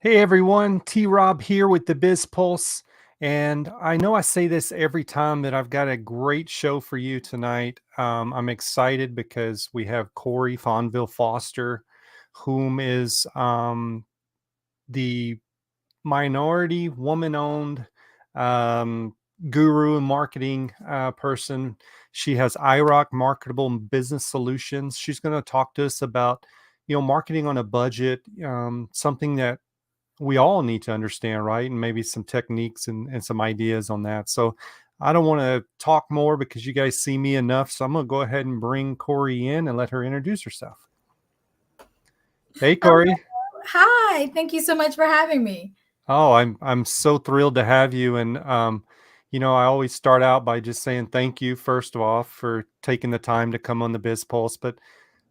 Hey everyone, T Rob here with the Biz Pulse. And I know I say this every time that I've got a great show for you tonight. I'm excited because we have Cori Fonville Foster, whom is the minority woman owned um, guru and marketing person. She has IROC Marketable Business Solutions. She's going to talk to us about, marketing on a budget, something that we all need to understand, right? And maybe some techniques and some ideas on that. So I don't want to talk more because you guys see me enough. So I'm going to go ahead and bring Cori in and let her introduce herself. Hey, Hello. Cori. Hi, thank you so much for having me. Oh, I'm so thrilled to have you. And I always start out by just saying thank you, first of all, for taking the time to come on the Biz Pulse. But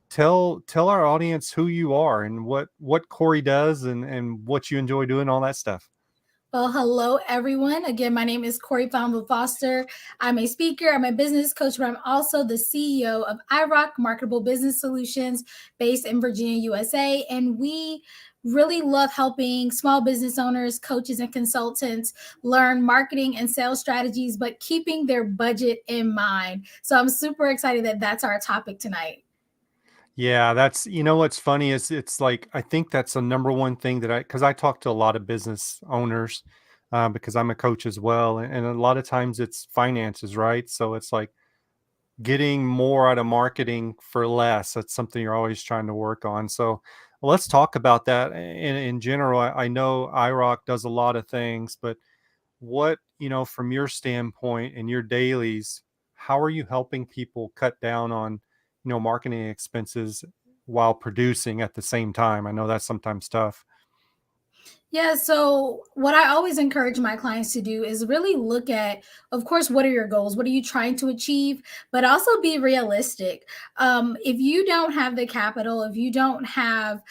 tell our audience who you are and what Cori does and what you enjoy doing, all that stuff. Well, hello, everyone. Again, my name is Cori Fonville Foster. I'm a speaker, I'm a business coach, but I'm also the CEO of IROC Marketable Business Solutions based in Virginia, USA. And we really love helping small business owners, coaches, and consultants learn marketing and sales strategies, but keeping their budget in mind. So I'm super excited that that's our topic tonight. Yeah, that's what's funny is it's like I think that's the number one thing that because I talk to a lot of business owners because I'm a coach as well, and a lot of times it's finances, right? So it's like getting more out of marketing for less. That's something you're always trying to work on. So let's talk about that. In general, I know IROC does a lot of things, but what from your standpoint in your dailies, how are you helping people cut down on marketing expenses while producing at the same time? I know that's sometimes tough. Yeah, so what I always encourage my clients to do is really look at, of course, what are your goals? What are you trying to achieve? But also be realistic. If you don't have the capital, if you don't have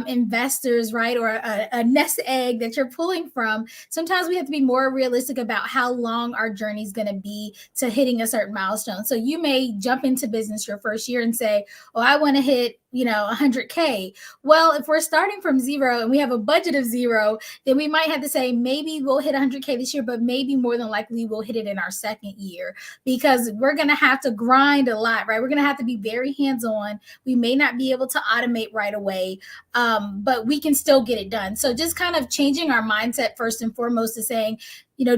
investors, right, or a nest egg that you're pulling from, sometimes we have to be more realistic about how long our journey is going to be to hitting a certain milestone. So you may jump into business your first year and say, oh, I want to hit 100K. Well, if we're starting from zero and we have a budget of zero, then we might have to say maybe we'll hit 100K this year, but maybe more than likely we'll hit it in our second year because we're going to have to grind a lot, right? We're going to have to be very hands on. We may not be able to automate right away, but we can still get it done. So just kind of changing our mindset first and foremost to saying,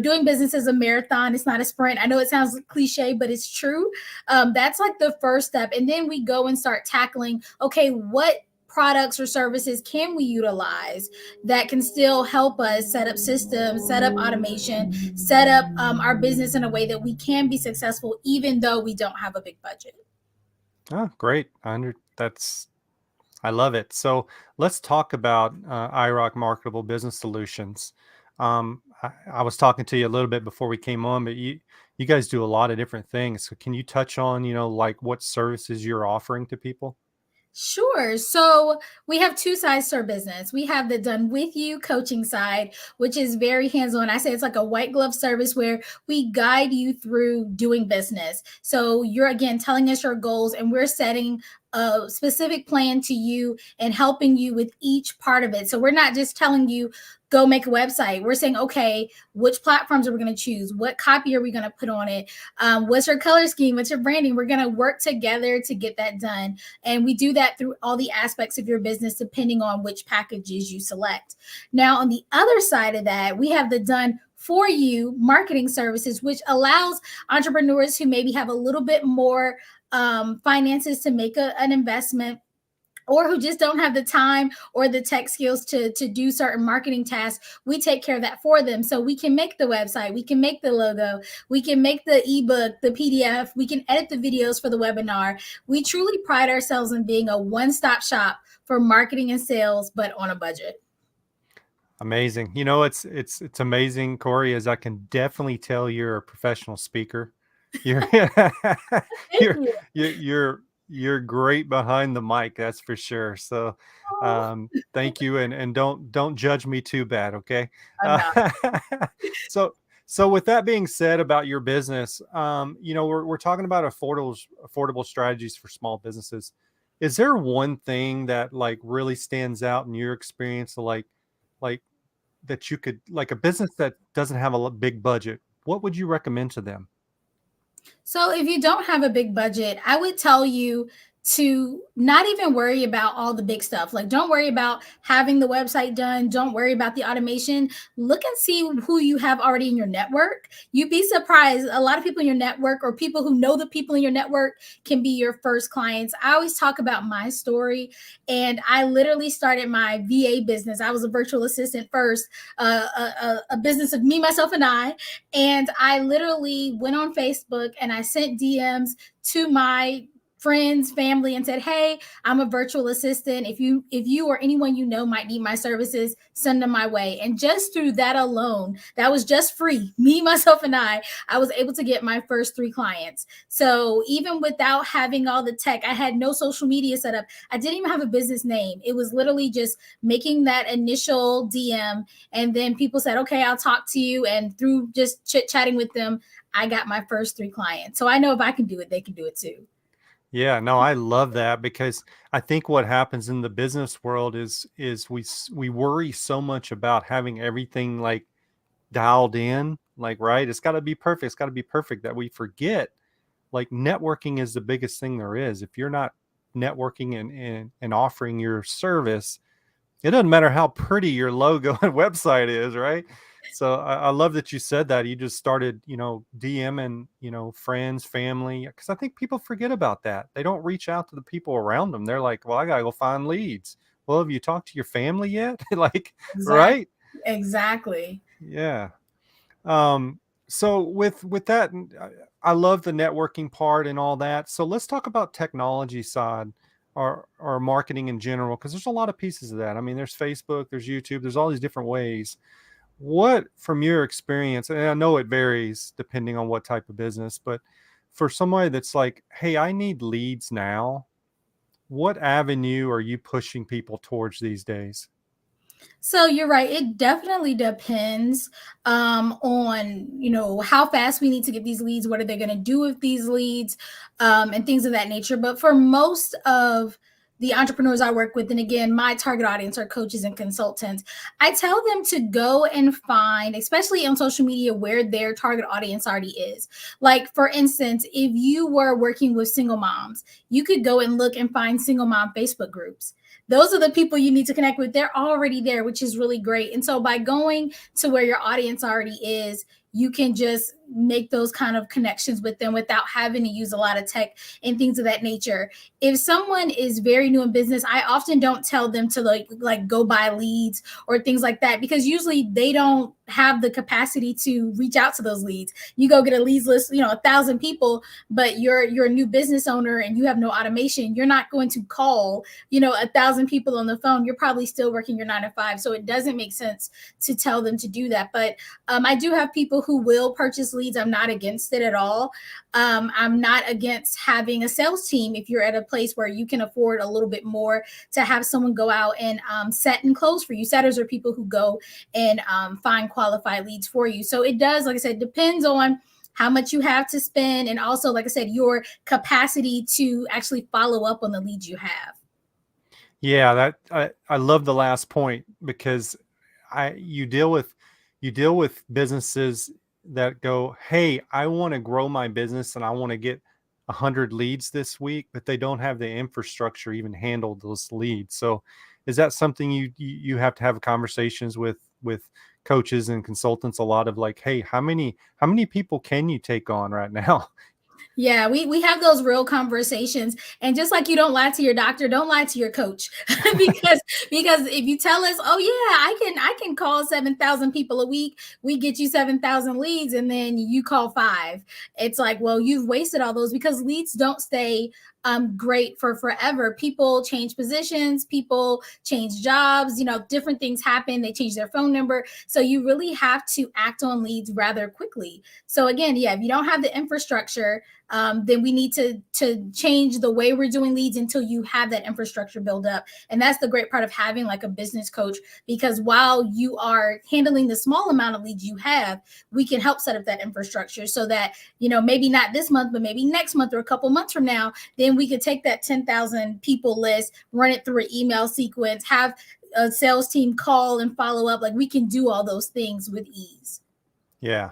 doing business is a marathon. It's not a sprint. I know it sounds cliche, but it's true. That's like the first step. And then we go and start tackling, okay, what products or services can we utilize that can still help us set up systems, set up automation, set up our business in a way that we can be successful, even though we don't have a big budget. Oh, great. I love it. So let's talk about IROC Marketable Business Solutions. I was talking to you a little bit before we came on, but you guys do a lot of different things. So can you touch on, like what services you're offering to people? Sure. So we have two sides to our business. We have the done with you coaching side, which is very hands on. I say it's like a white glove service where we guide you through doing business. So you're again telling us your goals and we're setting a specific plan to you and helping you with each part of it. So we're not just telling you, go make a website. We're saying, okay, which platforms are we going to choose? What copy are we going to put on it? What's your color scheme? What's your branding? We're going to work together to get that done. And we do that through all the aspects of your business, depending on which packages you select. Now, on the other side of that, we have the done for you marketing services, which allows entrepreneurs who maybe have a little bit more finances to make an investment or who just don't have the time or the tech skills to do certain marketing tasks. We take care of that for them. So we can make the website, we can make the logo, we can make the ebook, the PDF, we can edit the videos for the webinar. We truly pride ourselves in being a one-stop shop for marketing and sales, but on a budget. Amazing. It's amazing, Cori, as I can definitely tell you're a professional speaker. You're Thank you're you. you're great behind the mic, that's for sure. So thank you and don't judge me too bad, okay? I'm Uh, not. so so with that being said about your business, we're talking about affordable strategies for small businesses. Is there one thing that like really stands out in your experience, like that you could, like a business that doesn't have a big budget, what would you recommend to them? So if you don't have a big budget, I would tell you to not even worry about all the big stuff. Like, don't worry about having the website done. Don't worry about the automation. Look and see who you have already in your network. You'd be surprised. A lot of people in your network, or people who know the people in your network, can be your first clients. I always talk about my story, and I literally started my VA business. I was a virtual assistant first, a business of me, myself, and I. And I literally went on Facebook and I sent DMs to my friends, family, and said, "Hey, I'm a virtual assistant. If you or anyone you know might need my services, send them my way." And just through that alone, that was just free, me, myself, and I was able to get my first 3 clients. So even without having all the tech, I had no social media set up. I didn't even have a business name. It was literally just making that initial DM, and then people said, "Okay, I'll talk to you." And through just chit chatting with them, I got my first 3 clients. So I know if I can do it, they can do it too. Yeah, no, I love that because I think what happens in the business world is we worry so much about having everything like dialed in, like, right? It's got to be perfect. It's got to be perfect, that we forget like networking is the biggest thing there is. If you're not networking and offering your service, it doesn't matter how pretty your logo and website is, right? So I love that you said that. You just started, DMing, friends, family, because I think people forget about that. They don't reach out to the people around them. They're like, well, I gotta go find leads. Well, have you talked to your family yet? Like, Exactly. right? Exactly. Yeah. Um, so with that, I love the networking part and all that. So let's talk about technology side, or marketing in general, because there's a lot of pieces of that. I mean, there's Facebook, there's YouTube, there's all these different ways. What, from your experience, and I know it varies depending on what type of business, but for somebody that's like, hey, I need leads now, what avenue are you pushing people towards these days? So you're right. It definitely depends on how fast we need to get these leads. What are they going to do with these leads, and things of that nature. But for most of the entrepreneurs I work with, and again, my target audience are coaches and consultants, I tell them to go and find, especially on social media, where their target audience already is. Like, for instance, if you were working with single moms, you could go and look and find single mom Facebook groups. Those are the people you need to connect with. They're already there, which is really great. And so by going to where your audience already is, you can just make those kind of connections with them without having to use a lot of tech and things of that nature. If someone is very new in business, I often don't tell them to like go buy leads or things like that, because usually they don't have the capacity to reach out to those leads. You go get a leads list, 1,000 people, but you're a new business owner and you have no automation. You're not going to call 1,000 people on the phone. You're probably still working your 9 to 5. So it doesn't make sense to tell them to do that. But I do have people who will purchase leads. I'm not against it at all. I'm not against having a sales team if you're at a place where you can afford a little bit more to have someone go out and set and close for you. Setters are people who go and find qualified leads for you. So it does, like I said, depends on how much you have to spend, and also, like I said, your capacity to actually follow up on the leads you have. Yeah, that I love the last point, because I you deal with businesses that go, hey, I want to grow my business and I want to get 100 leads this week, but they don't have the infrastructure even handle those leads. So is that something you have to have conversations with coaches and consultants a lot of, like, hey, how many people can you take on right now? Yeah, we have those real conversations. And just like you don't lie to your doctor, don't lie to your coach. because because if you tell us, "Oh yeah, I can call 7,000 people a week, we get you 7,000 leads," and then you call 5. It's like, well, you've wasted all those, because leads don't stay great for forever. People change positions, people change jobs, different things happen. They change their phone number. So you really have to act on leads rather quickly. So again, yeah, if you don't have the infrastructure, then we need to change the way we're doing leads until you have that infrastructure build up. And that's the great part of having like a business coach, because while you are handling the small amount of leads you have, we can help set up that infrastructure so that, maybe not this month, but maybe next month or a couple months from now, then we could take that 10,000 people list, run it through an email sequence, have a sales team call and follow up. Like we can do all those things with ease. Yeah.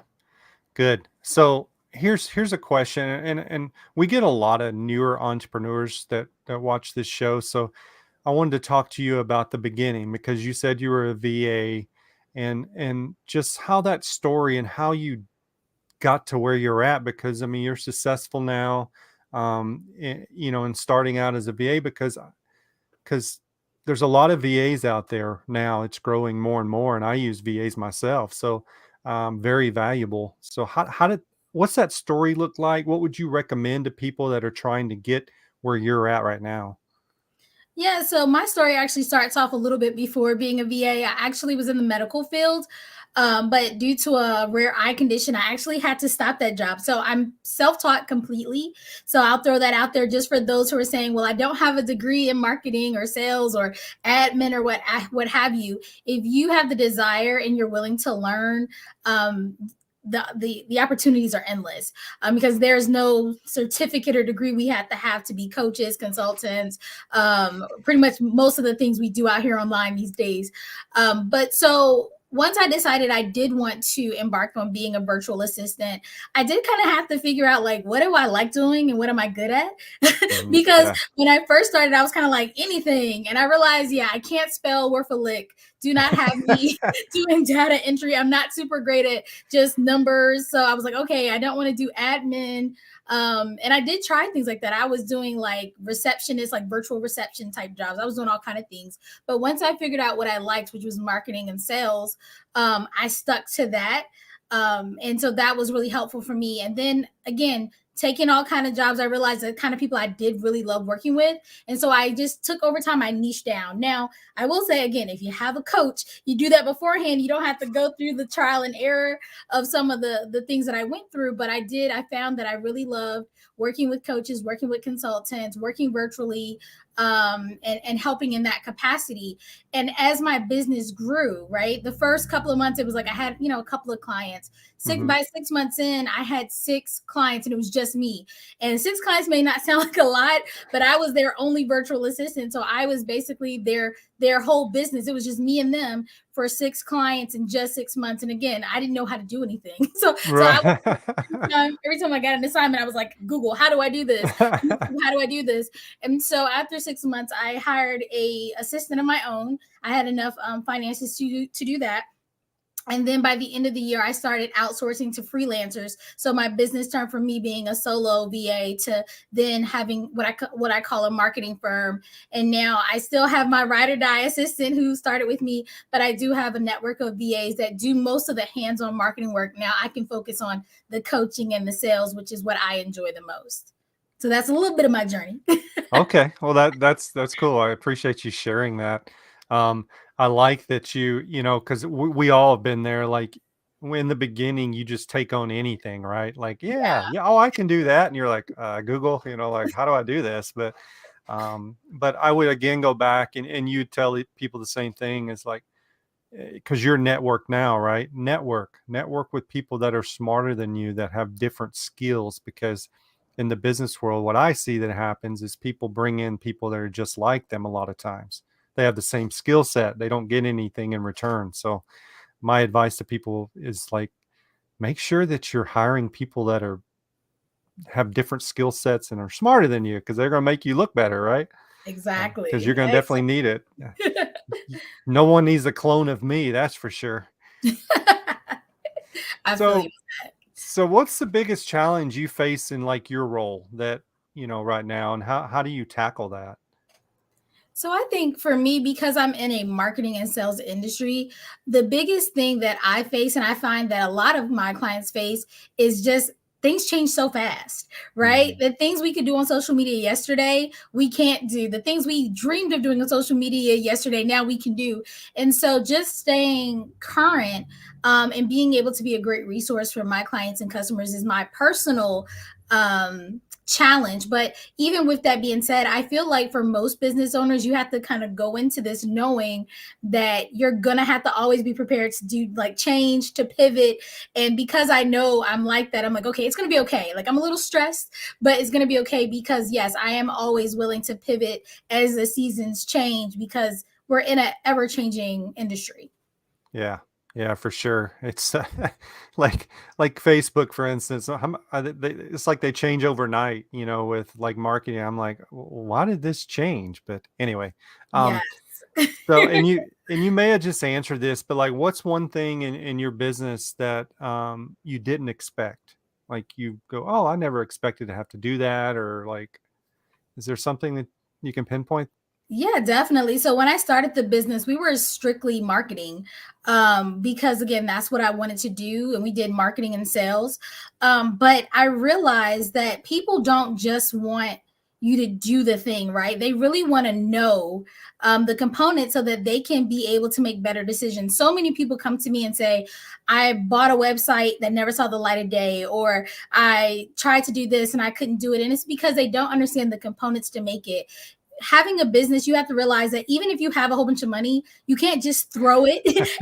Good. So here's a question, and we get a lot of newer entrepreneurs that watch this show. So I wanted to talk to you about the beginning because you said you were a VA, and just how that story and how you got to where you're at. Because I mean, you're successful now, and starting out as a VA because there's a lot of VAs out there now. It's growing more and more, and I use VAs myself. So very valuable. So what's that story look like? What would you recommend to people that are trying to get where you're at right now? Yeah, so my story actually starts off a little bit before being a VA. I actually was in the medical field, but due to a rare eye condition, I actually had to stop that job. So I'm self taught completely. So I'll throw that out there just for those who are saying, well, I don't have a degree in marketing or sales or admin or what have you. If you have the desire and you're willing to learn, the opportunities are endless, because there's no certificate or degree we have to be coaches, consultants, pretty much most of the things we do out here online these days. But so once I decided I did want to embark on being a virtual assistant, I did kind of have to figure out like, what do I like doing and what am I good at? Because Yeah. when I first started, I was kind of like anything. And I realized, yeah, I can't spell worth a lick. Do not have me doing data entry. I'm not super great at just numbers. So I was like, okay, I don't want to do admin. And I did try things like that. I was doing like receptionist, like virtual reception type jobs. I was doing all kind of things. But once I figured out what I liked, which was marketing and sales, I stuck to that. And so that was really helpful for me. And then again, taking all kind of jobs, I realized the kind of people I did really love working with. And so I just took over time, I niche down. Now, I will say again, if you have a coach, you do that beforehand. You don't have to go through the trial and error of some of the things that I went through. But I found that I really loved working with coaches, working with consultants, working virtually, and helping in that capacity. And as my business grew, right, the first couple of months, it was like I had, a couple of clients. Hmm. By 6 months in, I had 6 clients and it was just me. And 6 clients may not sound like a lot, but I was their only virtual assistant. So I was basically their whole business. It was just me and them for 6 clients in just 6 months. And again, I didn't know how to do anything. So I Right. every time I got an assignment, I was like, Google, how do I do this? How do I do this? And so after 6 months, I hired a assistant of my own. I had enough finances to do that. And then by the end of the year, I started outsourcing to freelancers. So my business turned from me being a solo VA to then having what I call a marketing firm. And now I still have my ride or die assistant who started with me, but I do have a network of VAs that do most of the hands-on marketing work. Now I can focus on the coaching and the sales, which is what I enjoy the most. So that's a little bit of my journey. Okay. Well, that's cool. I appreciate you sharing that. I like that because we all have been there. Like in the beginning, you just take on anything, right? Like, yeah, Yeah, yeah, oh, I can do that, and you're like, Google, like, how do I do this? But I would again go back and you tell people the same thing. Is like, because you're network now, right? Network with people that are smarter than you, that have different skills. Because in the business world, what I see that happens is people bring in people that are just like them. A lot of times they have the same skill set, they don't get anything in return. So my advice to people is like, make sure that you're hiring people that have different skill sets and are smarter than you, because they're going to make you look better, right? Because you're exactly. going to definitely need it. No one needs a clone of me, that's for sure. I feel you. So, so what's the biggest challenge you face in like your role that, right now, and how do you tackle that? So I think for me, because I'm in a marketing and sales industry, the biggest thing that I face, and I find that a lot of my clients face, is just things change so fast, right? Mhm. The things we could do on social media yesterday, we can't do. The things we dreamed of doing on social media yesterday, now we can do. And so just staying current, and being able to be a great resource for my clients and customers is my personal challenge. But even with that being said, I feel like for most business owners, you have to kind of go into this knowing that you're gonna have to always be prepared to do like change, to pivot. And because I know I'm like that, I'm like, okay, it's gonna be okay. Like I'm a little stressed, but it's gonna be okay, because yes, I am always willing to pivot as the seasons change, because we're in an ever changing industry. Yeah. Yeah, for sure. It's like Facebook, for instance. It's like they change overnight, with like marketing. I'm like, Why did this change?" But anyway, Yes. um, so and you may have just answered this, but like, what's one thing in your business that you didn't expect? Like you go, "Oh, I never expected to have to do that," or like, is there something that you can pinpoint? Yeah, definitely. So when I started the business, we were strictly marketing, because again, that's what I wanted to do, and we did marketing and sales. But I realized that people don't just want you to do the thing, right? They really want to know the components so that they can be able to make better decisions. So many people come to me and say, "I bought a website that never saw the light of day," or "I tried to do this and I couldn't do it," and it's because they don't understand the components to make it. Having a business, you have to realize that even if you have a whole bunch of money, you can't just throw it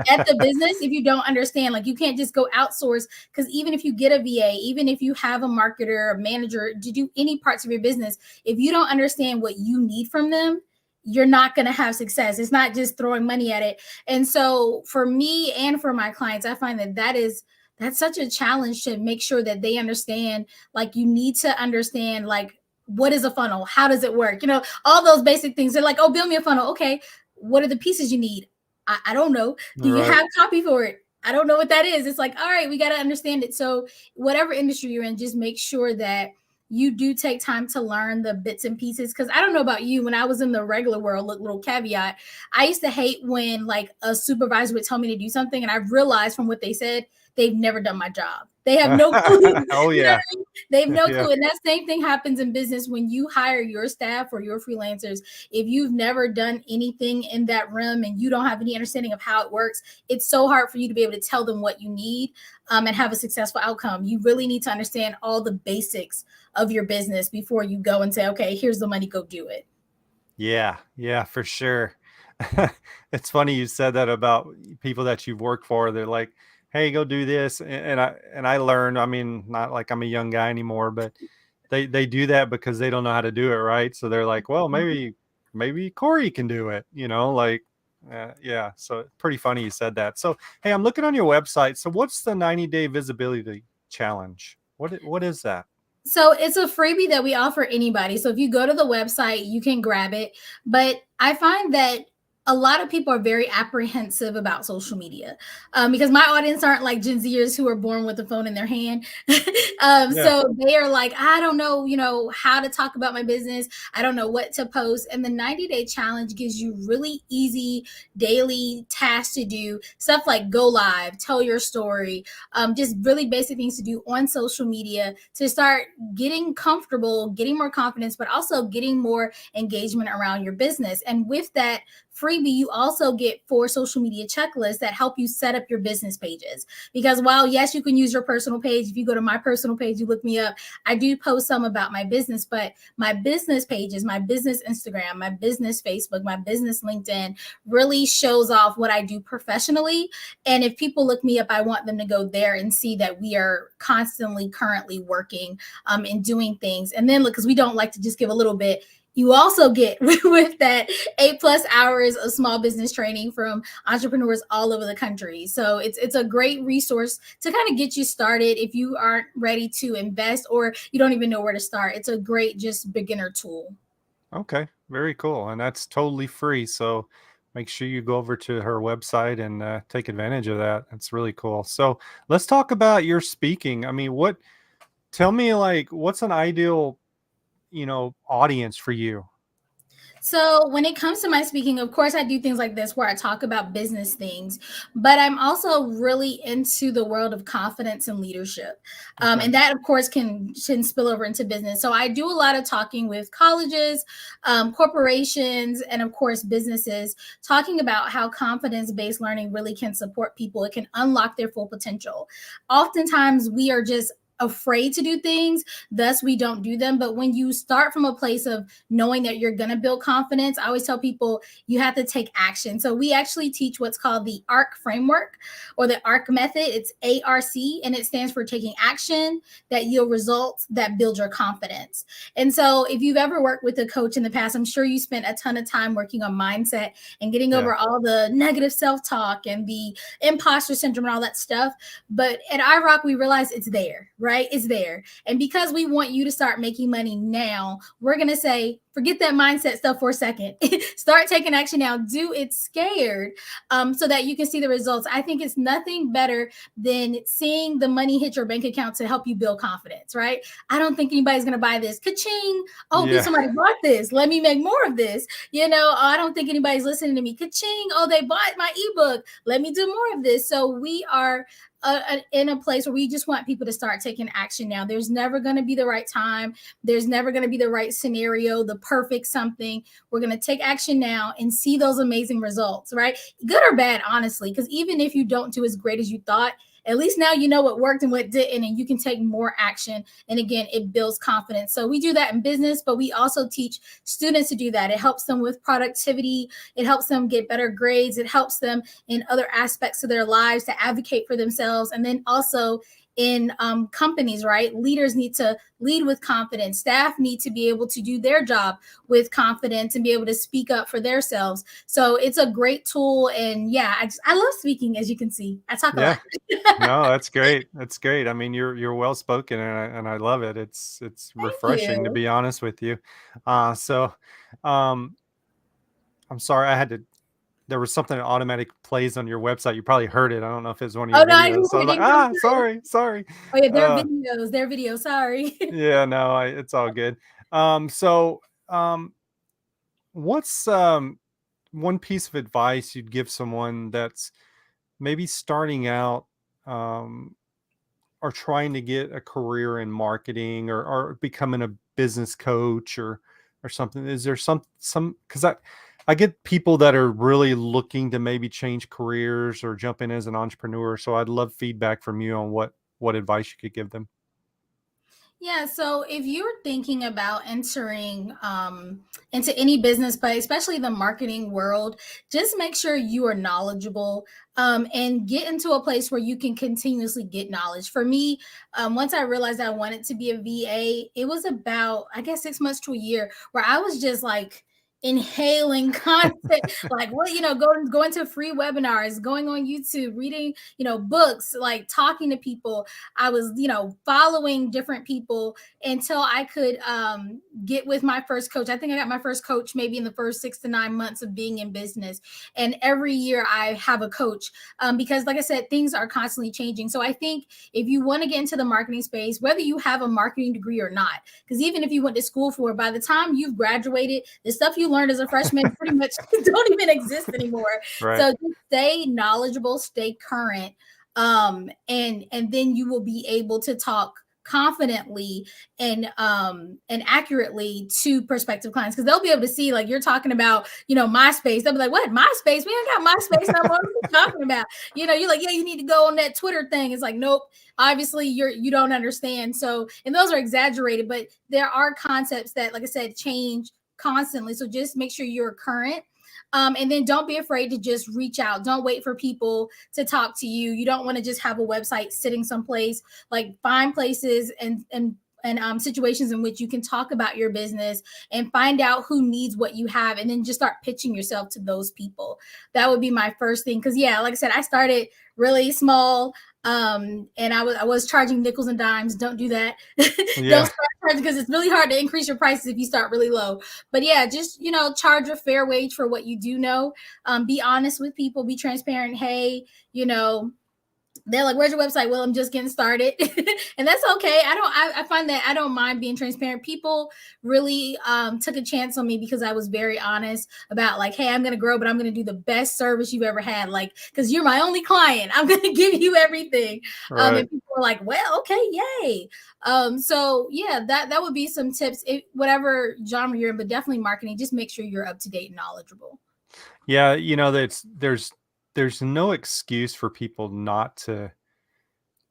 at the business if you don't understand. Like, you can't just go outsource, because even if you get a VA, even if you have a marketer, a manager to do any parts of your business, if you don't understand what you need from them, you're not going to have success. It's not just throwing money at it. And so for me and for my clients, I find that that's such a challenge, to make sure that they understand. Like, you need to understand, like, what is a funnel? How does it work? All those basic things. They're like, "Oh, build me a funnel." Okay. What are the pieces you need? I don't know. Do you Right. have copy for it? I don't know what that is. It's like, all right, we got to understand it. So, whatever industry you're in, just make sure that you do take time to learn the bits and pieces. Cause I don't know about you, when I was in the regular world, little caveat, I used to hate when like a supervisor would tell me to do something. And I realized from what they said, they've never done my job. They have no clue. Oh You know yeah. what I mean? They have no Yeah. clue. And that same thing happens in business when you hire your staff or your freelancers. If you've never done anything in that realm and you don't have any understanding of how it works, it's so hard for you to be able to tell them what you need, and have a successful outcome. You really need to understand all the basics of your business before you go and say, "Okay, here's the money, go do it." Yeah, yeah, for sure. It's funny you said that about people that you've worked for. They're like, "Hey, go do this," and I learned. I mean, not like I'm a young guy anymore, but they do that because they don't know how to do it right. So they're like, "Well, maybe Corey can do it," like. Yeah, so pretty funny you said that. So, hey, I'm looking on your website. So, what's the 90-day visibility challenge? What is that? So it's a freebie that we offer anybody. So if you go to the website, you can grab it. But I find that a lot of people are very apprehensive about social media, because my audience aren't like Gen Zers who are born with a phone in their hand. Yeah. So they are like, "I don't know, how to talk about my business. I don't know what to post." And the 90-day challenge gives you really easy daily tasks to do, stuff like go live, tell your story, just really basic things to do on social media to start getting comfortable, getting more confidence, but also getting more engagement around your business. And with that freebie, you also get 4 social media checklists that help you set up your business pages. Because while, yes, you can use your personal page, if you go to my personal page, you look me up, I do post some about my business, but my business pages, my business Instagram, my business Facebook, my business LinkedIn really shows off what I do professionally. And if people look me up, I want them to go there and see that we are constantly currently working, and doing things. And then look, because we don't like to just give a little bit, you also get with that 8+ hours of small business training from entrepreneurs all over the country. So it's a great resource to kind of get you started if you aren't ready to invest or you don't even know where to start. It's a great just beginner tool. Okay, very cool. And that's totally free. So make sure you go over to her website and take advantage of that. That's really cool. So let's talk about your speaking. I mean, tell me, like, what's an ideal, audience for you? So, when it comes to my speaking, of course, I do things like this where I talk about business things, but I'm also really into the world of confidence and leadership. Okay. And that, of course, can spill over into business. So, I do a lot of talking with colleges, corporations, and of course, businesses, talking about how confidence based learning really can support people. It can unlock their full potential. Oftentimes, we are just afraid to do things, thus we don't do them. But when you start from a place of knowing that you're going to build confidence, I always tell people you have to take action. So we actually teach what's called the ARC framework or the ARC method. It's ARC, and it stands for taking action that yield results that build your confidence. And so if you've ever worked with a coach in the past, I'm sure you spent a ton of time working on mindset and getting Yeah. over all the negative self-talk and the imposter syndrome and all that stuff. But at IROC, we realize it's there, right? It's there. And because we want you to start making money now, we're going to say, forget that mindset stuff for a second. Start taking action now. Do it scared, so that you can see the results. I think it's nothing better than seeing the money hit your bank account to help you build confidence, right? I don't think anybody's going to buy this. Ka-ching. Oh, Yeah. somebody bought this. Let me make more of this. I don't think anybody's listening to me. Ka-ching. Oh, they bought my ebook. Let me do more of this. So we are in a place where we just want people to start taking action now. There's never going to be the right time. There's never going to be the right scenario, the perfect something. We're going to take action now and see those amazing results, right? Good or bad, honestly, because even if you don't do as great as you thought, at least now you know what worked and what didn't, and you can take more action. And again, it builds confidence. So we do that in business, but we also teach students to do that. It helps them with productivity. It helps them get better grades. It helps them in other aspects of their lives to advocate for themselves. And then also in companies, right? Leaders need to lead with confidence. Staff need to be able to do their job with confidence and be able to speak up for themselves. So it's a great tool. And yeah, I love speaking, as you can see. I talk a Yeah. lot. No, that's great. That's great. I mean, you're well spoken, and I love it. It's Thank refreshing, to you. be honest with you. So um I'm sorry, there was something that automatic plays on your website. You probably heard it. I don't know if it's one of Oh your no, I videos. didn't, So I it was like, didn't come through. sorry, sorry. Oh yeah, their Uh videos, their videos. Sorry. yeah, no, it's all good. So what's one piece of advice you'd give someone that's maybe starting out, um are trying to get a career in marketing, or becoming a business coach, or something? Is there some, because I get people that are really looking to maybe change careers or jump in as an entrepreneur. So I'd love feedback from you on what advice you could give them. Yeah, so if you're thinking about entering into any business, but especially the marketing world, just make sure you are knowledgeable, and get into a place where you can continuously get knowledge. For me, once I realized I wanted to be a VA, it was about, I guess, 6 months to a year where I was just like inhaling content, like what, going to free webinars, going on YouTube, reading, books, like talking to people. I was, following different people until I could get with my first coach. I think I got my first coach maybe in the first 6 to 9 months of being in business. And every year I have a coach, because, like I said, things are constantly changing. So I think if you want to get into the marketing space, whether you have a marketing degree or not, because even if you went to school for it, by the time you've graduated, the stuff you learned as a freshman pretty much don't even exist anymore. Right. So just stay knowledgeable, stay current, and then you will be able to talk confidently and accurately to prospective clients, because they'll be able to see, like, you're talking about, MySpace. They'll be like, what, MySpace? We ain't got MySpace no more. What are you talking about? You're like, yeah, you need to go on that Twitter thing. It's like, nope, obviously you don't understand. So, and those are exaggerated, but there are concepts that, like I said, change constantly. So just make sure you're current. And then don't be afraid to just reach out. Don't wait for people to talk to you. You don't want to just have a website sitting someplace. Like, find places and situations in which you can talk about your business and find out who needs what you have, and then just start pitching yourself to those people. That would be my first thing, because yeah, like I said, I started really small, and I was charging nickels and dimes. Don't do that. Don't Yeah. start charging, because it's really hard to increase your prices if you start really low. But yeah, just, charge a fair wage for what you do know. Be honest with people, be transparent. Hey, they're like, where's your website? Well, I'm just getting started. And that's okay. I find that I don't mind being transparent. People really took a chance on me because I was very honest about, like, hey, I'm going to grow, but I'm going to do the best service you've ever had. Like, because you're my only client, I'm going to give you everything. Right. And people were like, well, okay, yay. So yeah, that would be some tips, whatever genre you're in, but definitely marketing. Just make sure you're up to date and knowledgeable. Yeah, that's there's no excuse for people not to.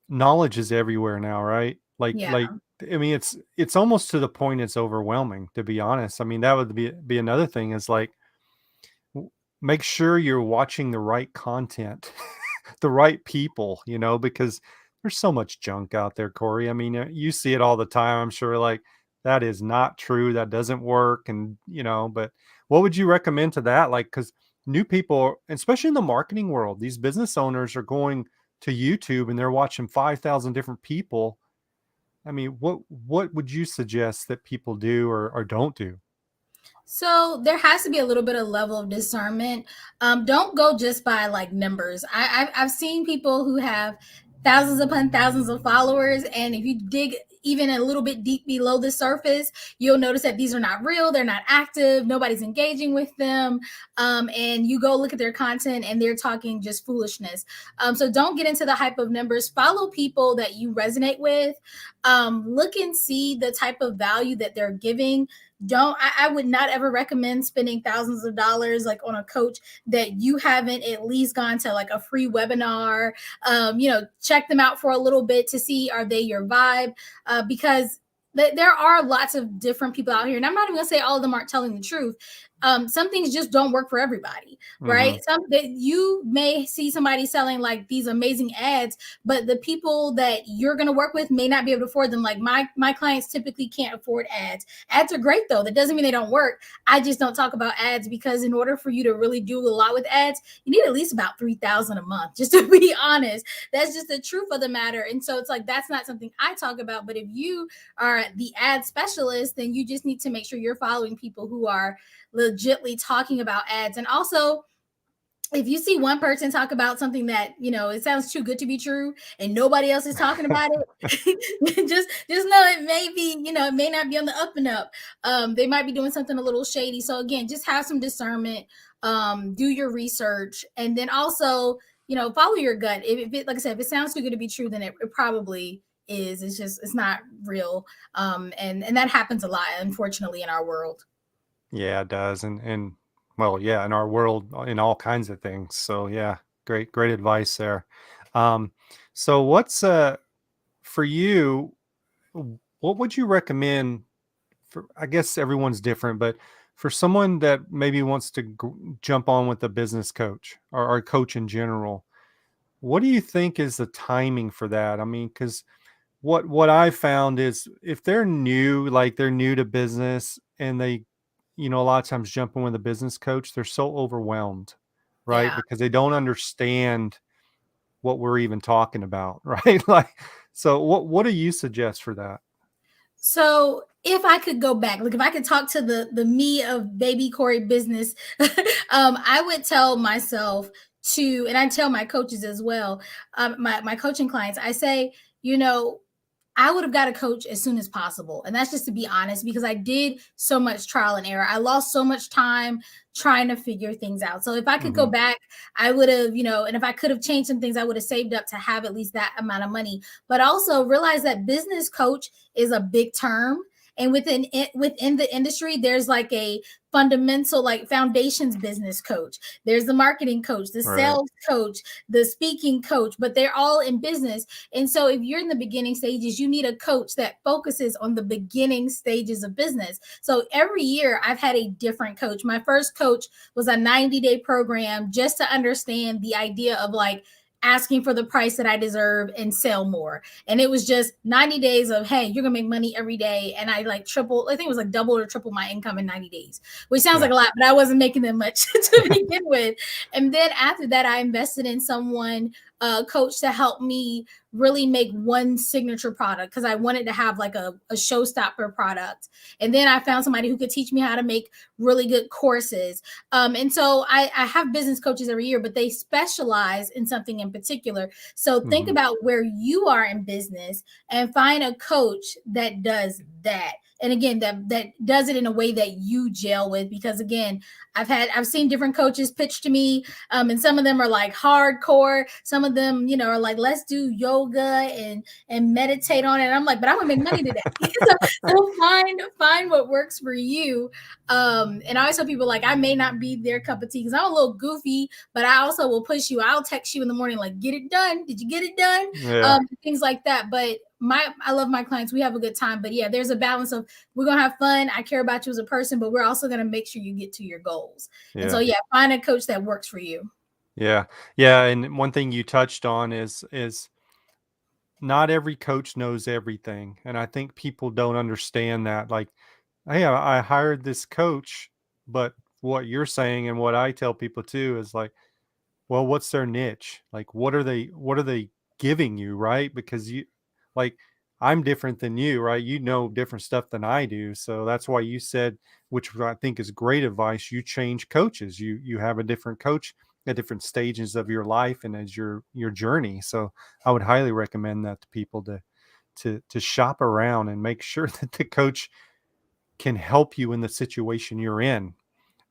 Knowledge is everywhere now, right? Yeah. Like, I mean, it's almost to the point it's overwhelming, to be honest. I mean, that would be another thing is like, make sure you're watching the right content, the right people, because there's so much junk out there, Corey. I mean, you see it all the time. I'm sure, like, that is not true. That doesn't work. And, but what would you recommend to that? Like, because new people, especially in the marketing world, these business owners are going to YouTube and they're watching 5,000 different people. I mean, what would you suggest that people do or don't do? So there has to be a little bit of level of discernment. Don't go just by like numbers. I've seen people who have thousands upon thousands of followers, and if you dig even a little bit deep below the surface, you'll notice that these are not real. They're not active. Nobody's engaging with them. And you go look at their content, and they're talking just foolishness. So don't get into the hype of numbers. Follow people that you resonate with. Look and see the type of value that they're giving. I would not ever recommend spending thousands of dollars like on a coach that you haven't at least gone to like a free webinar. Check them out for a little bit to see, are they your vibe, because there are lots of different people out here, and I'm not even gonna say all of them aren't telling the truth. Some things just don't work for everybody, right? Hmm. Some that you may see somebody selling like these amazing ads, but the people that you're going to work with may not be able to afford them. Like my clients typically can't afford ads. Ads are great though. That doesn't mean they don't work. I just don't talk about ads because in order for you to really do a lot with ads, you need at least about 3,000 a month. Just to be honest, that's just the truth of the matter. And so it's like that's not something I talk about. But if you are the ad specialist, then you just need to make sure you're following people who are legitly talking about ads. And also, if you see one person talk about something that it sounds too good to be true and nobody else is talking about it, just know it may be, it may not be on the up and up. They might be doing something a little shady. So again, just have some discernment. Do your research, and then also follow your gut. If it, like I said, if it sounds too good to be true, then it probably is. It's not real. And that happens a lot, unfortunately, in our world. Yeah, it does. And well, yeah, in our world, in all kinds of things. So yeah, great advice there. Um, so what's for you, what would you recommend for, I guess everyone's different, but for someone that maybe wants to jump on with a business coach or a coach in general, what do you think is the timing for that? I mean, because what I found is if they're new, like they're new to business and they, a lot of times jumping with a business coach, they're so overwhelmed, right? Yeah. Because they don't understand what we're even talking about, right? Like, so what do you suggest for that? So if I could go back, like if I could talk to the me of baby Cori business, I would tell myself to, and I tell my coaches as well, my coaching clients, I say, you know, I would have got a coach as soon as possible. And that's just to be honest, because I did so much trial and error. I lost so much time trying to figure things out. So if I could go Hmm. back, I would have, and if I could have changed some things, I would have saved up to have at least that amount of money. But also realize that business coach is a big term. And within the industry, there's like a fundamental, like foundations business coach. There's the marketing coach, the Right. sales coach, the speaking coach, but they're all in business. And so if you're in the beginning stages, you need a coach that focuses on the beginning stages of business. So every year I've had a different coach. My first coach was a 90-day program just to understand the idea of like asking for the price that I deserve and sell more. And it was just 90 days of, hey, you're gonna make money every day. And I like triple, I think it was like double or triple my income in 90 days, which sounds Yeah. like a lot, but I wasn't making that much to begin with. And then after that, I invested in someone, coach, to help me really make one signature product because I wanted to have like a showstopper product. And then I found somebody who could teach me how to make really good courses. And so I have business coaches every year, but they specialize in something in particular. So think Hmm. about where you are in business and find a coach that does that. And again, that does it in a way that you gel with, because again, I've seen different coaches pitch to me, and some of them are like hardcore. Some of them, are like, let's do yoga and meditate on it. And I'm like, but I want to make money today. So find what works for you. And I always tell people like I may not be their cup of tea because I'm a little goofy, but I also will push you. I'll text you in the morning like, get it done. Did you get it done? Yeah. Things like that. But I love my clients. We have a good time, but yeah, there's a balance of we're gonna have fun. I care about you as a person, but we're also gonna make sure you get to your goals. And so Yeah. yeah, find a coach that works for you. Yeah. Yeah. And one thing you touched on is not every coach knows everything. And I think people don't understand that. Like, hey, I hired this coach, but what you're saying and what I tell people too is like, well, what's their niche? Like, what are they giving you, right? Because you like I'm different than you, right? You know different stuff than I do. So that's why you said, which I think is great advice, you change coaches. You have a different coach at different stages of your life and as your journey. So I would highly recommend that to people to shop around and make sure that the coach can help you in the situation you're in.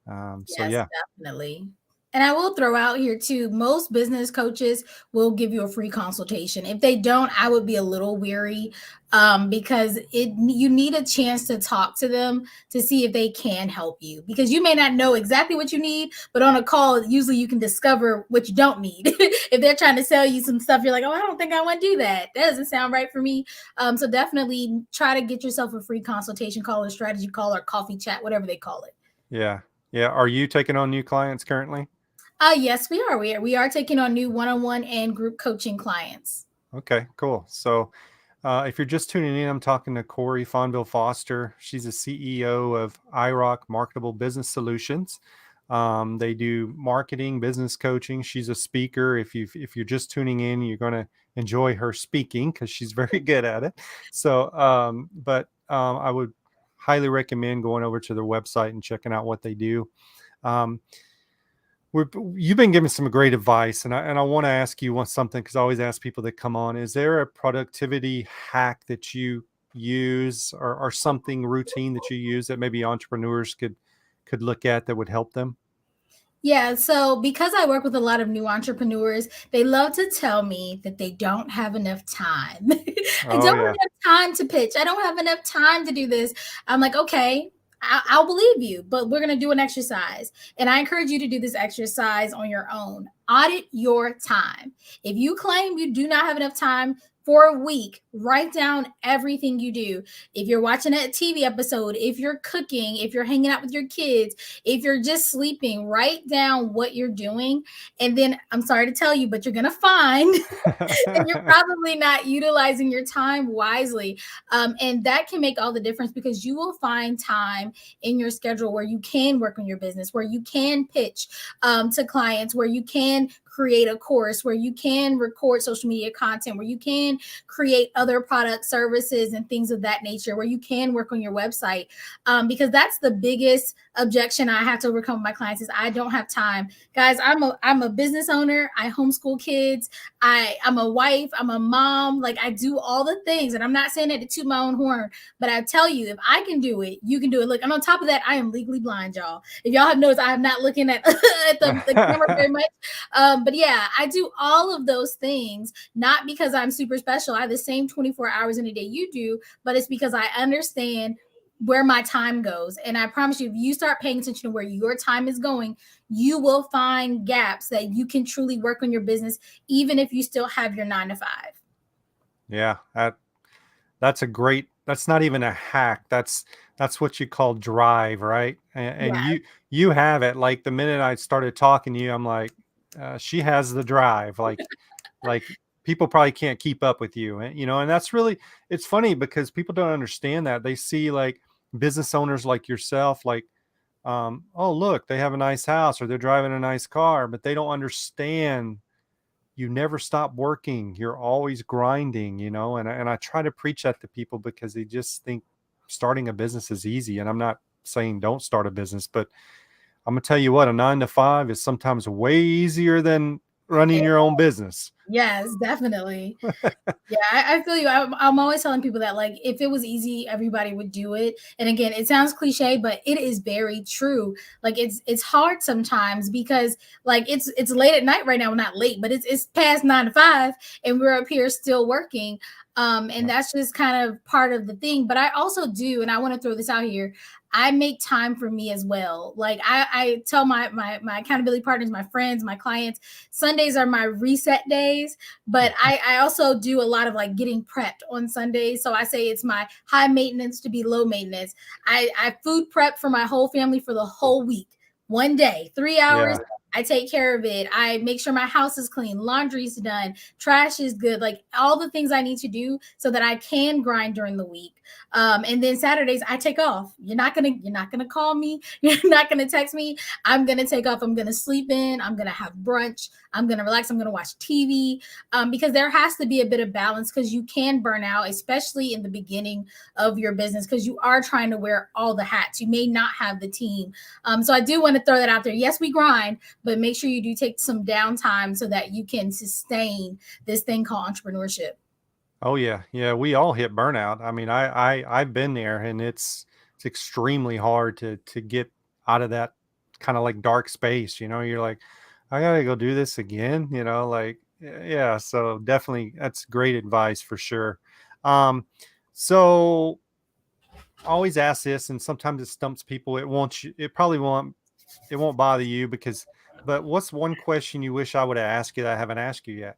So Yes, yeah. definitely. And I will throw out here too, most business coaches will give you a free consultation. If they don't, I would be a little weary because it you need a chance to talk to them to see if they can help you because you may not know exactly what you need, but on a call, usually you can discover what you don't need. If they're trying to sell you some stuff, you're like, oh, I don't think I want to do that. That doesn't sound right for me. So definitely try to get yourself a free consultation call or strategy call or coffee chat, whatever they call it. Yeah. Yeah. Are you taking on new clients currently? Yes, we are. We are taking on new one-on-one and group coaching clients. Okay, cool. So, if you're just tuning in, I'm talking to Cori Fonville Foster. She's a CEO of IROC Marketable Business Solutions. They do marketing, business coaching. She's a speaker. If you're just tuning in, you're going to enjoy her speaking because she's very good at it. So, I would highly recommend going over to their website and checking out what they do. Um, you've been giving some great advice, and I want to ask you something because I always ask people that come on: is there a productivity hack that you use, or something routine that you use that maybe entrepreneurs could look at that would help them? Yeah, so because I work with a lot of new entrepreneurs, they love to tell me that they don't have enough time. I don't Oh have yeah, enough time to pitch. I don't have enough time to do this. I'm like, okay, I'll believe you, but we're going to do an exercise. And I encourage you to do this exercise on your own. Audit your time. If you claim you do not have enough time for a week, write down everything you do. If you're watching a TV episode, if you're cooking, if you're hanging out with your kids, if you're just sleeping, write down what you're doing. And then I'm sorry to tell you, but you're going to find that you're probably not utilizing your time wisely. And that can make all the difference because you will find time in your schedule where you can work on your business, where you can pitch to clients, where you can create a course, where you can record social media content, where you can create other product services and things of that nature, where you can work on your website. Because that's the biggest objection I have to overcome with my clients is I don't have time. Guys, I'm a business owner. I homeschool kids. I'm a wife. I'm a mom. Like I do all the things. And I'm not saying that to toot my own horn, but I tell you, if I can do it, you can do it. Look, and on top of that, I am legally blind, y'all. If y'all have noticed, I am not looking at, at the camera very much. But yeah, I do all of those things, not because I'm super special. I have the same 24 hours in a day you do, but it's because I understand where my time goes. And I promise you, if you start paying attention to where your time is going, you will find gaps that you can truly work on your business, even if you still have your 9 to 5. yeah. That's not even a hack. That's what you call drive, right? And Yeah. you have it. Like the minute I started talking to you, I'm like, she has the drive. Like people probably can't keep up with you, and that's really, it's funny because people don't understand that. They see like business owners like yourself, like, oh look, they have a nice house or they're driving a nice car, but they don't understand you never stop working. You're always grinding, and I try to preach that to people because they just think starting a business is easy. And I'm not saying don't start a business, but I'm gonna tell you what, a 9 to 5 is sometimes way easier than running your own business. Yes, definitely. Yeah, I feel you. I'm always telling people that, like, if it was easy, everybody would do it. And again, it sounds cliche, but it is very true. Like, it's hard sometimes because, like, it's late at night right now. Well, not late, but it's past 9 to 5, and we're up here still working. And that's just kind of part of the thing. But I also do, and I want to throw this out here, I make time for me as well. Like I tell my accountability partners, my friends, my clients, Sundays are my reset days. But I also do a lot of like getting prepped on Sundays. So I say it's my high maintenance to be low maintenance. I food prep for my whole family for the whole week. One day, 3 hours. Yeah. I take care of it. I make sure my house is clean, laundry's done, trash is good, like all the things I need to do so that I can grind during the week. And then Saturdays I take off. You're not gonna call me. You're not gonna text me. I'm gonna take off. I'm gonna sleep in. I'm gonna have brunch. I'm gonna relax. I'm gonna watch TV, because there has to be a bit of balance because you can burn out, especially in the beginning of your business because you are trying to wear all the hats. You may not have the team. So I do want to throw that out there. Yes, we grind, but make sure you do take some downtime so that you can sustain this thing called entrepreneurship. Oh yeah, yeah. We all hit burnout. I mean, I've been there, and it's extremely hard to get out of that kind of like dark space. You know, you're like, I gotta go do this again. You know, like yeah. So definitely, that's great advice for sure. Um, so I always ask this, and sometimes it stumps people. It won't. It probably won't. It won't bother you because. But what's one question you wish I would have asked you that I haven't asked you yet?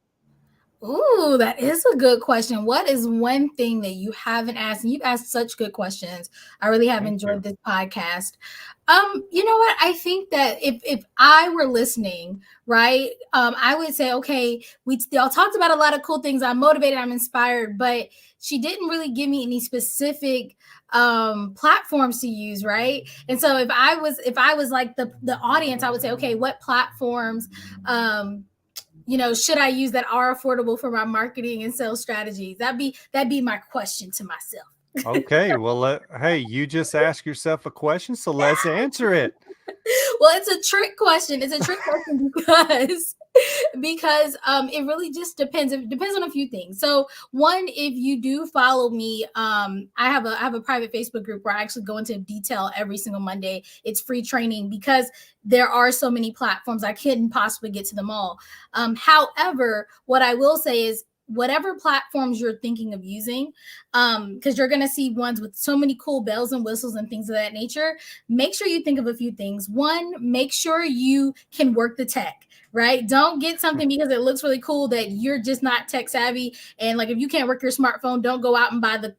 Ooh, that is a good question. What is one thing that you haven't asked? And you've asked such good questions. I really have Thank you. enjoyed this podcast. You know what? I think that if I were listening, right, I would say, okay, we all talked about a lot of cool things. I'm motivated, I'm inspired, but she didn't really give me any specific platforms to use, right? And so if I was like the audience, I would say, okay, what platforms should I use that are affordable for my marketing and sales strategies? That'd be my question to myself. Okay, well, hey, you just ask yourself a question, so let's answer it. Well, it's a trick question. It's a trick question because it really just depends. It depends on a few things. So one, if you do follow me, I have a private Facebook group where I actually go into detail every single Monday. It's free training because there are so many platforms I couldn't possibly get to them all. However, what I will say is whatever platforms you're thinking of using, because you're going to see ones with so many cool bells and whistles and things of that nature, make sure you think of a few things. One, make sure you can work the tech, right? Don't get something because it looks really cool that you're just not tech savvy. And like, if you can't work your smartphone, don't go out and buy the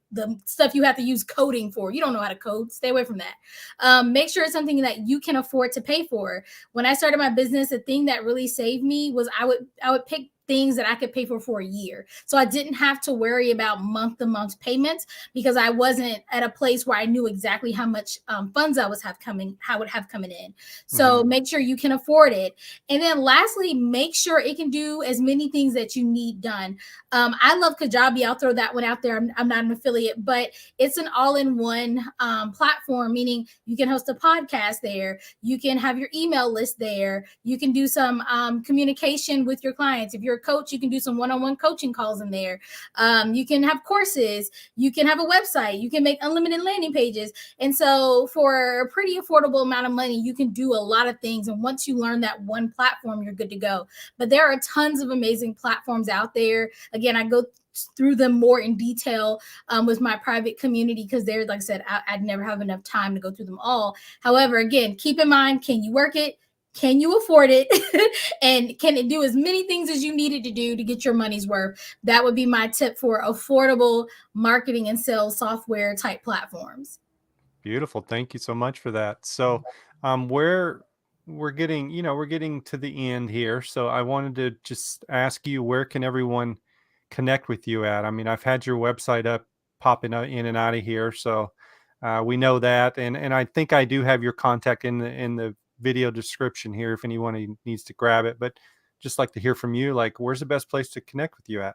stuff you have to use coding for. You don't know how to code. Stay away from that. Make sure it's something that you can afford to pay for. When I started my business, the thing that really saved me was I would pick things that I could pay for a year. So I didn't have to worry about month to month payments because I wasn't at a place where I knew exactly how much funds I would have coming in. So Mhm. make sure you can afford it. And then lastly, make sure it can do as many things that you need done. I love Kajabi. I'll throw that one out there. I'm not an affiliate, but it's an all-in-one platform, meaning you can host a podcast there. You can have your email list there. You can do some communication with your clients. If you're coach, you can do some one-on-one coaching calls in there. You can have courses, you can have a website, you can make unlimited landing pages. And so for a pretty affordable amount of money, you can do a lot of things. And once you learn that one platform, you're good to go. But there are tons of amazing platforms out there. Again, I go through them more in detail with my private community because there, like I said, I'd never have enough time to go through them all. However, again, keep in mind, can you work it? Can you afford it? And can it do as many things as you need it to do to get your money's worth? That would be my tip for affordable marketing and sales software type platforms. Beautiful. Thank you so much for that. So, we're getting, we're getting to the end here. So I wanted to just ask you, where can everyone connect with you at? I mean, I've had your website up popping in and out of here, so we know that, and I think I do have your contact in the video description here if anyone needs to grab it. But just like to hear from you, like, where's the best place to connect with you at?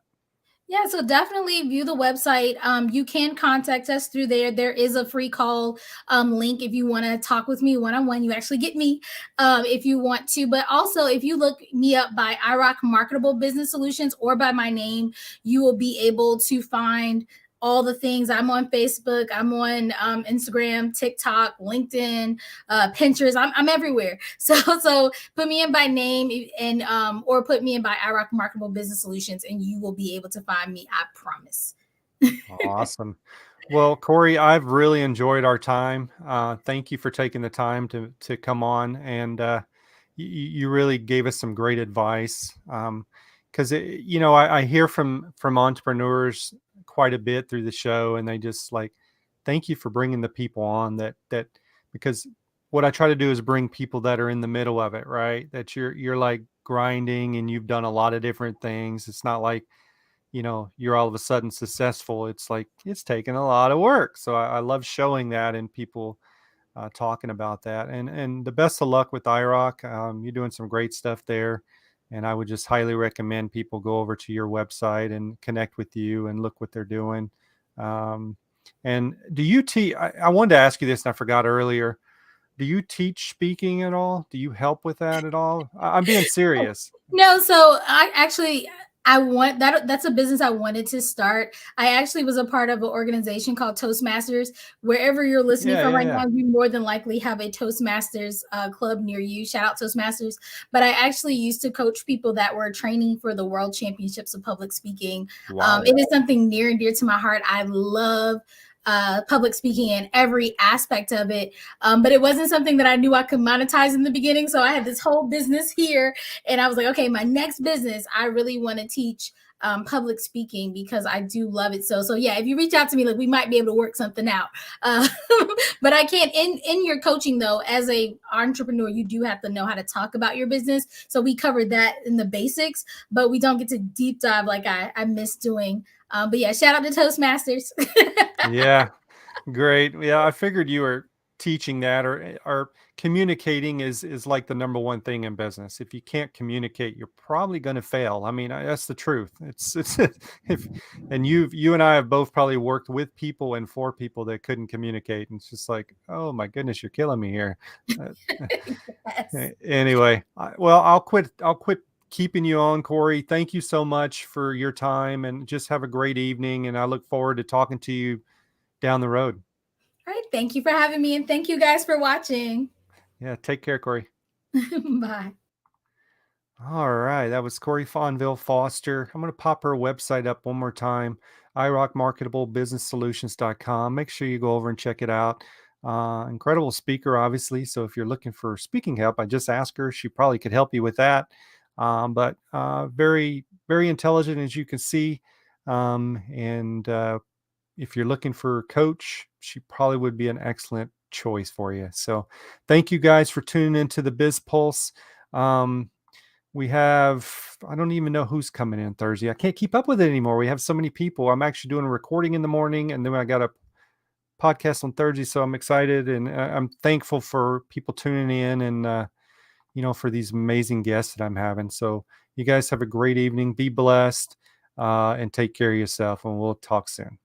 Yeah, so definitely view the website. You can contact us through there. There is a free call link if you want to talk with me one on one. You actually get me if you want to. But also, if you look me up by IROC Marketable Business Solutions or by my name, you will be able to find all the things. I'm on Facebook, I'm on Instagram, TikTok, LinkedIn, Pinterest. I'm everywhere. So put me in by name and or put me in by IROC Marketable Business Solutions, and you will be able to find me. I promise. Awesome. Well, Corey, I've really enjoyed our time. Thank you for taking the time to come on, and you really gave us some great advice. Because I hear from entrepreneurs quite a bit through the show, and they just like, thank you for bringing the people on that because what I try to do is bring people that are in the middle of it, right? That you're like grinding and you've done a lot of different things. It's not like you're all of a sudden successful. It's like it's taken a lot of work. So I love showing that and people talking about that. And the best of luck with IROC. You're doing some great stuff there. And I would just highly recommend people go over to your website and connect with you and look what they're doing. Um, and do you teach? I wanted to ask you this, and I forgot earlier. Do you teach speaking at all? Do you help with that at all? I'm being serious. No, so I actually I want that's a business I wanted to start. I actually was a part of an organization called Toastmasters. Wherever you're listening Yeah, from yeah, right yeah. now, you more than likely have a Toastmasters club near you. Shout out Toastmasters. But I actually used to coach people that were training for the World Championships of Public Speaking. Wow. It is something near and dear to my heart. I love public speaking and every aspect of it. But it wasn't something that I knew I could monetize in the beginning. So I had this whole business here, and I was like, okay, my next business, I really want to teach public speaking because I do love it. So yeah, if you reach out to me, like we might be able to work something out. Uh, but I can't in your coaching though, as a entrepreneur, you do have to know how to talk about your business. So we covered that in the basics, but we don't get to deep dive like I miss doing. But yeah, shout out to Toastmasters. Yeah. Great. Yeah, I figured you were teaching that or communicating is like the number one thing in business. If you can't communicate, you're probably going to fail. I mean, that's the truth. It's if and you and I have both probably worked with people and for people that couldn't communicate, and it's just like, oh my goodness, you're killing me here. Uh, Yes. anyway, well, I'll quit keeping you on, Corey. Thank you so much for your time, and just have a great evening. And I look forward to talking to you down the road. All right. Thank you for having me, and thank you guys for watching. Yeah, take care, Corey. Bye. All right, that was Cori Fonville Foster. I'm going to pop her website up one more time, IROC Marketable Business Solutions.com. Make sure you go over and check it out. Incredible speaker, obviously. So if you're looking for speaking help, I just asked her. She probably could help you with that. But very, very intelligent, as you can see. And if you're looking for a coach, she probably would be an excellent choice for you. So thank you guys for tuning into the Biz Pulse. Um, we have, I don't even know who's coming in Thursday. I can't keep up with it anymore. We have so many people. I'm actually doing a recording in the morning, and then I got a podcast on Thursday. So I'm excited, and I'm thankful for people tuning in and, for these amazing guests that I'm having. So you guys have a great evening. Be blessed and take care of yourself, and we'll talk soon.